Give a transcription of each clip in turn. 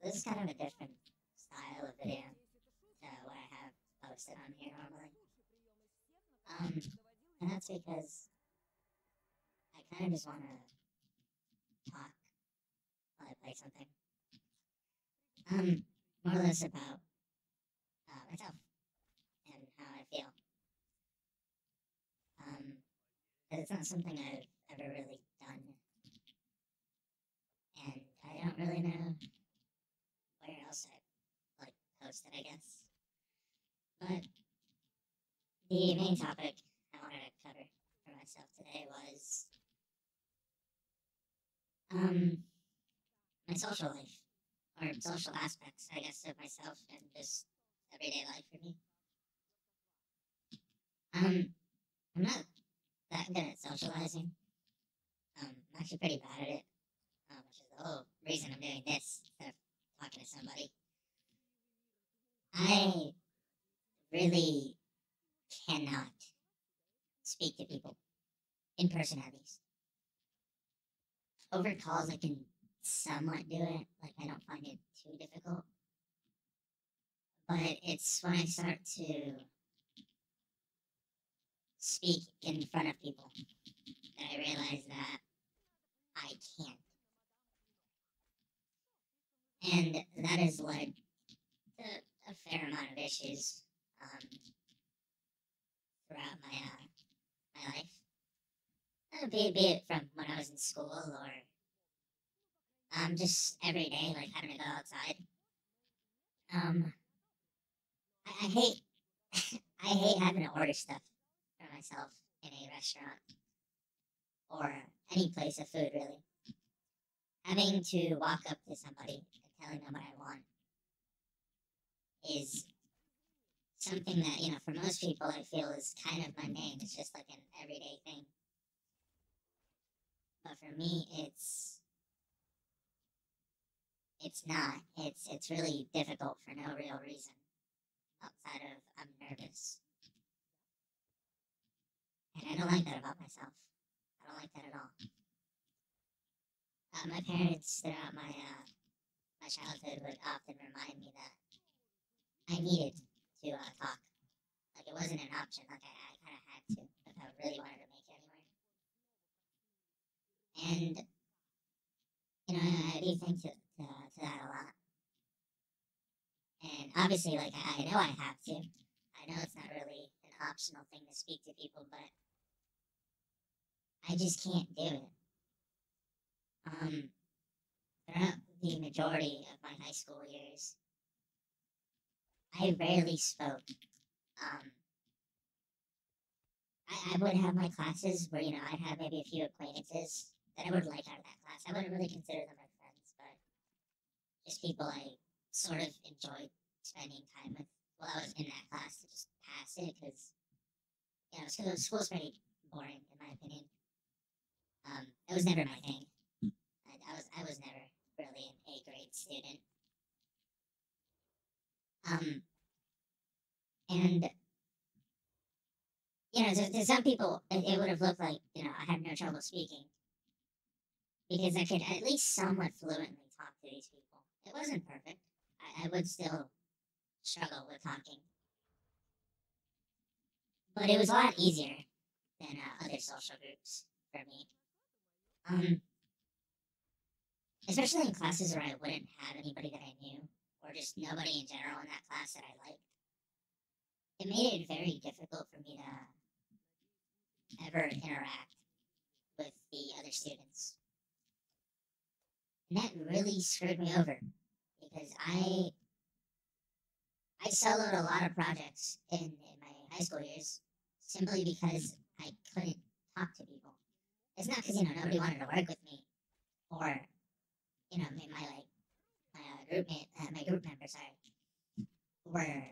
this is kind of a different style of video to what I have posted on here normally. And that's because I kind of just want to talk while I play something. More or less about myself and how I feel. But it's not something I've ever really done, and I don't really know where else I like post it, I guess. But the main topic I wanted to cover for myself today was my social life, or social aspects, I guess, of myself and just everyday life for me. I'm not that good at socializing. I'm actually pretty bad at it, which is the whole reason I'm doing this instead of talking to somebody. I really cannot speak to people, in person at least. Over calls, I can somewhat do it. Like, I don't find it too difficult. But it's when I start to speak in front of people that I realize that I can't. And that has led to a fair amount of issues throughout my life. Be it from when I was in school or just every day, like having to go outside. I hate I hate having to order stuff for myself in a restaurant or any place of food, really. Having to walk up to somebody and telling them what I want is something that, for most people, I feel is kind of mundane. It's just like an everyday thing. But for me, it's not. It's really difficult for no real reason outside of I'm nervous. And I don't like that about myself. I don't like that at all. My parents throughout my childhood would often remind me that I needed to talk. Like, it wasn't an option. Like, I kind of had to if I really wanted to make it anywhere. And I do think to that a lot. And obviously, like, I know I have to. I know it's not really an optional thing to speak to people, but I just can't do it. Throughout the majority of my high school years, I rarely spoke. I would have my classes where, I'd have maybe a few acquaintances that I would like out of that class. I wouldn't really consider them my friends, but just people I sort of enjoyed spending time with while I was in that class to just pass it because, school's pretty boring in my opinion. It was never my thing. I was never really an A grade student. And to some people, it would have looked like, I had no trouble speaking because I could at least somewhat fluently talk to these people. It wasn't perfect. I would still struggle with talking. But it was a lot easier than other social groups for me. Especially in classes where I wouldn't have anybody that I knew, or just nobody in general in that class that I liked. It made it very difficult for me to ever interact with the other students. And that really screwed me over because I soloed a lot of projects in my high school years simply because I couldn't talk to people. It's not because, nobody wanted to work with me or, my group members were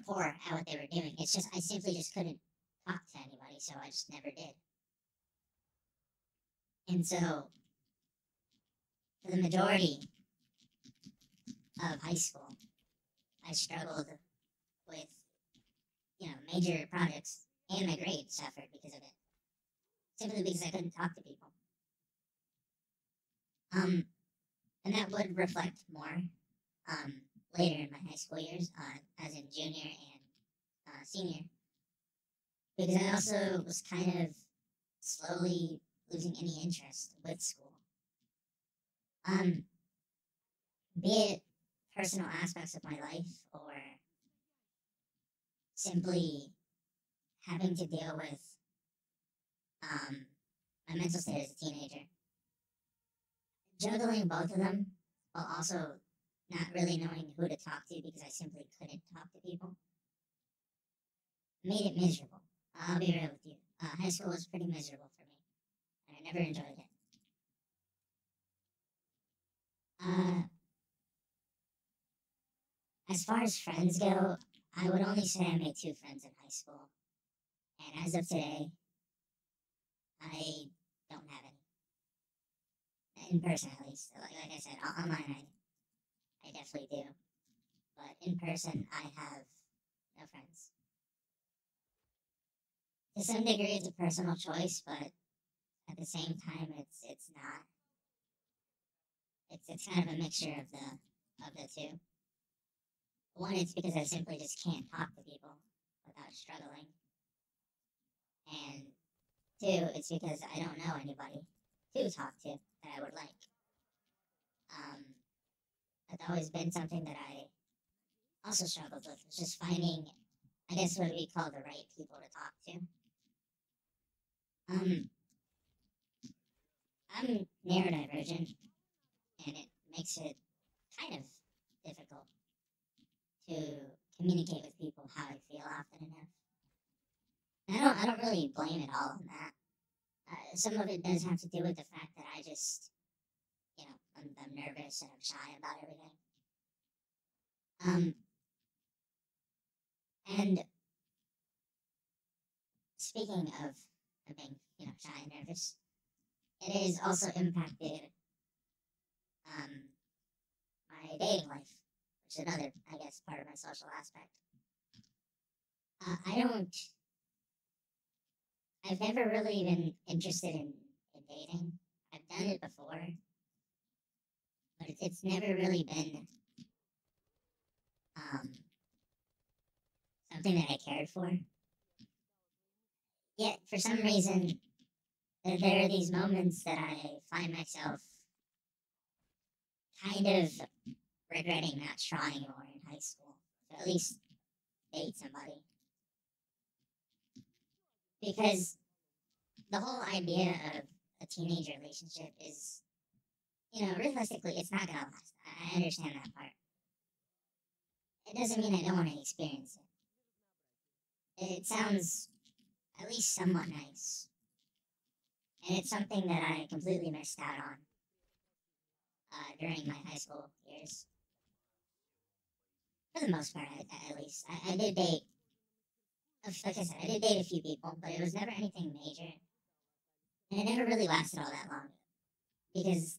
poor at what they were doing. It's just, I simply just couldn't talk to anybody, so I just never did. And so, for the majority of high school, I struggled with, major projects, and my grades suffered because of it. Simply because I couldn't talk to people. And that would reflect more later in my high school years, as in junior and senior, because I also was kind of slowly losing any interest with school. Um, be it personal aspects of my life or simply having to deal with um, my mental state as a teenager. Juggling both of them while also not really knowing who to talk to because I simply couldn't talk to people made it miserable. I'll be real with you. High school was pretty miserable for me, and I never enjoyed it. Uh, as far as friends go, I would only say I made 2 friends in high school, and as of today, I don't have any. In person, at least. Like I said, online, I definitely do. But in person, I have no friends. To some degree, it's a personal choice, but at the same time, it's not. It's kind of a mixture of the two. One, it's because I simply just can't talk to people without struggling, and two, it's because I don't know anybody to talk to that I would like. Um, that's always been something that I also struggled with, was just finding, I guess, what we call the right people to talk to. Um, I'm neurodivergent, and it makes it kind of difficult to communicate with people how I feel often enough. And I don't really blame it all on that. Some of it does have to do with the fact that I just, I'm nervous and I'm shy about everything. And speaking of being, shy and nervous, it has also impacted um, my dating life, which is another, I guess, part of my social aspect. I don't, I've never really been interested in dating. I've done it before, but it's never really been um, something that I cared for. Yet, for some reason, there are these moments that I find myself kind of regretting not trying more in high school to at least date somebody. Because the whole idea of a teenage relationship is, realistically, it's not going to last. I understand that part. It doesn't mean I don't want to experience it. It sounds at least somewhat nice. And it's something that I completely missed out on during my high school years. For the most part, at least. I did date, like I said, I did date a few people, but it was never anything major. And it never really lasted all that long. Because,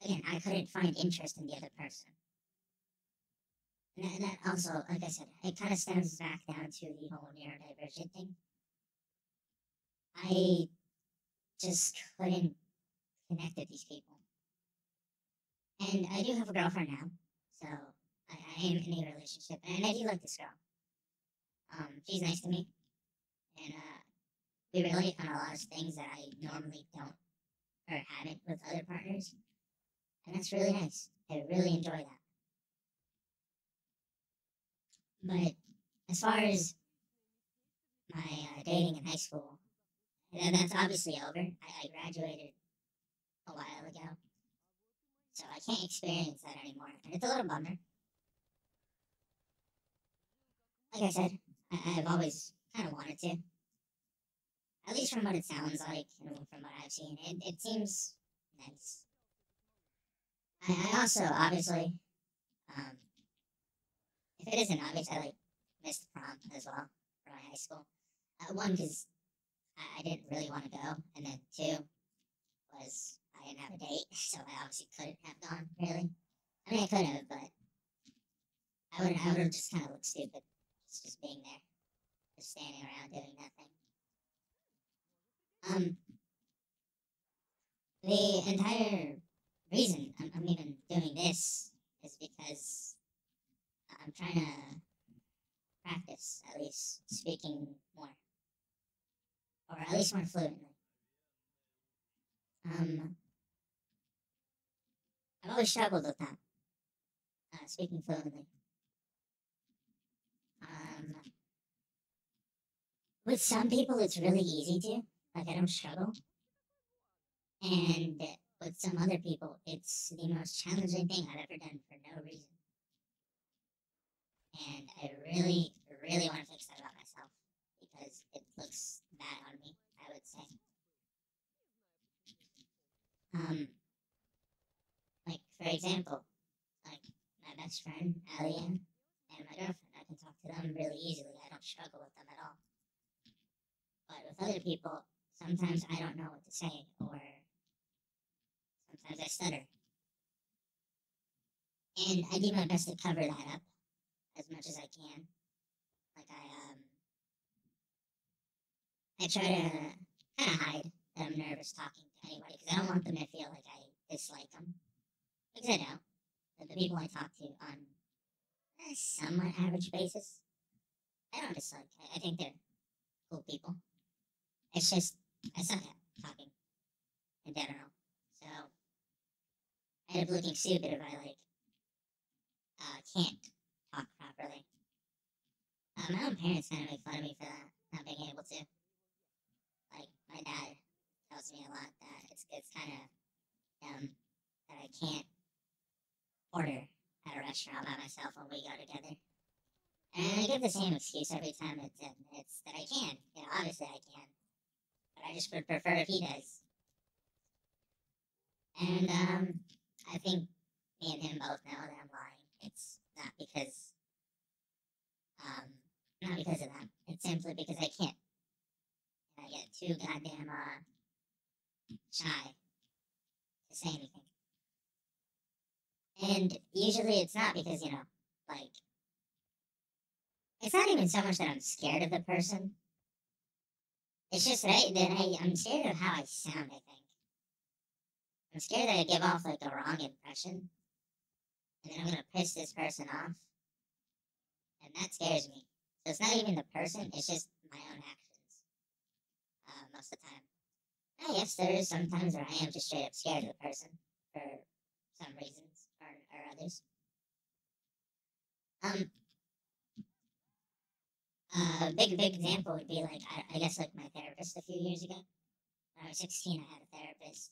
again, I couldn't find interest in the other person. And that also, like I said, it kind of stems back down to the whole neurodivergent thing. I just couldn't connect with these people. And I do have a girlfriend now, so I am in a relationship, and I do like this girl. She's nice to me, and we relate on a lot of things that I normally don't or haven't with other partners, and that's really nice. I really enjoy that. But as far as my dating in high school, that's obviously over. I graduated a while ago, so I can't experience that anymore, and it's a little bummer. Like I said, I've always kind of wanted to, at least from what it sounds like, from what I've seen. It seems nice. I also, obviously, um, if it isn't obvious, I missed prom as well for my high school. One, because I didn't really want to go, and then two was I didn't have a date, so I obviously couldn't have gone. Really, I mean I could have, but I would have just kind of looked stupid, just being there, just standing around doing nothing. Um, the entire reason I'm even doing this is because I'm trying to practice at least speaking more, or at least more fluently. Um, I've always struggled with that, speaking fluently. Um, with some people, it's really easy to, like, I don't struggle. And with some other people, it's the most challenging thing I've ever done for no reason. And I really, really want to fix that about myself because it looks bad on me, I would say. Um, like, for example, like my best friend, Alia, and my girlfriend, I can talk to them really easily. I don't struggle with them at all. But with other people, sometimes I don't know what to say, or sometimes I stutter. And I do my best to cover that up as much as I can. Like I try to kind of hide that I'm nervous talking to anybody because I don't want them to feel like I dislike them. Because I don't. The people I talk to on a somewhat average basis, I don't dislike. I think they're cool people. It's just I suck at talking in general. So I end up looking stupid if I like can't talk properly. My own parents kind of make fun of me for that, not being able to. Like my dad tells me a lot that it's kind of dumb that I can't order at a restaurant by myself when we go together. And I give the same excuse every time it's that I can. You know, obviously I can, but I just would prefer if he does. And I think me and him both know that I'm lying. It's um, not because of that. It's simply because I can't. And I get too goddamn shy to say anything. And usually it's not because like it's not even so much that I'm scared of the person. It's just I'm scared of how I sound. I think I'm scared that I give off like a wrong impression, and then I'm gonna piss this person off, and that scares me. So it's not even the person; it's just my own actions. Most of the time, yes, there is sometimes where I am just straight up scared of the person for some reasons or others. Um, a big example would be like I guess like my therapist a few years ago. When I was 16, I had a therapist,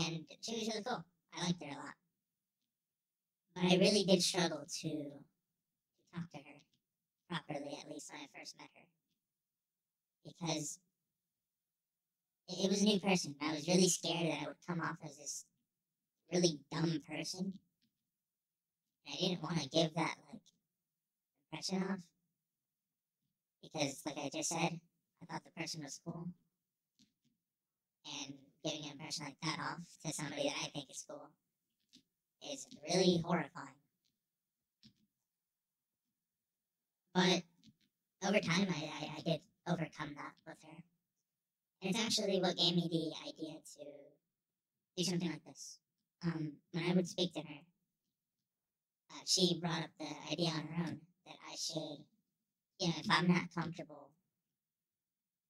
and she was really cool. I liked her a lot, but I really did struggle to talk to her properly, at least when I first met her, because it was a new person. I was really scared that I would come off as this really dumb person, and I didn't want to give that like impression off because, like I just said, I thought the person was cool, and giving an impression like that off to somebody that I think is cool is really horrifying. But over time, I did overcome that with her. And it's actually what gave me the idea to do something like this. When I would speak to her, she brought up the idea on her own that I should, if I'm not comfortable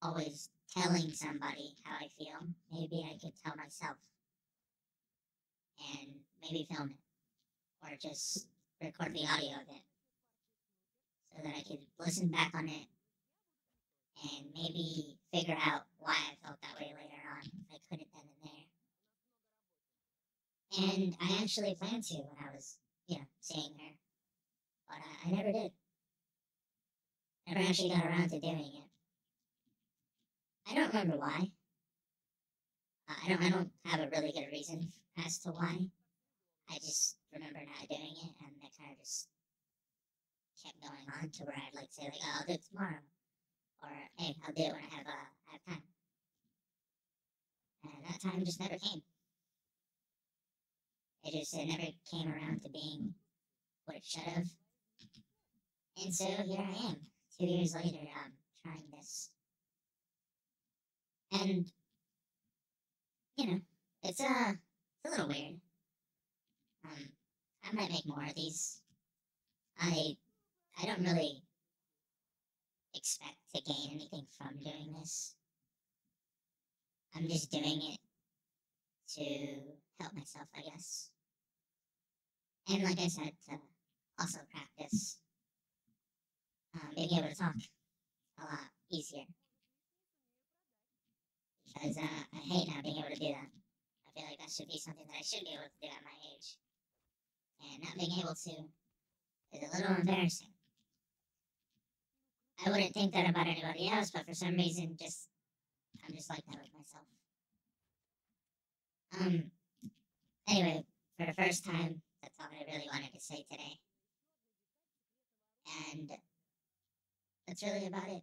always telling somebody how I feel, maybe I could tell myself and maybe film it or just record the audio of it so that I could listen back on it and maybe figure out why I felt that way later on if I couldn't then and there. And I actually planned to when I was, seeing her, but I never did. Never actually got around to doing it. I don't remember why. I don't have a really good reason as to why. I just remember not doing it, and it kind of just kept going on to where I'd like say like, oh, I'll do it tomorrow, or hey, I'll do it when I have time. And that time just never came. It never came around to being what it should have. And so here I am, 2 years later, trying this. And, you know, it's a little weird. I might make more of these. I I don't really expect to gain anything from doing this. I'm just doing it to help myself, I guess. And like I said, to also practice being able to talk a lot easier. Because I hate not being able to do that. I feel like that should be something that I should be able to do at my age. And not being able to is a little embarrassing. I wouldn't think that about anybody else, but for some reason, I'm just like that with myself. Um. Anyway, for the first time, that's all I really wanted to say today, and that's really about it.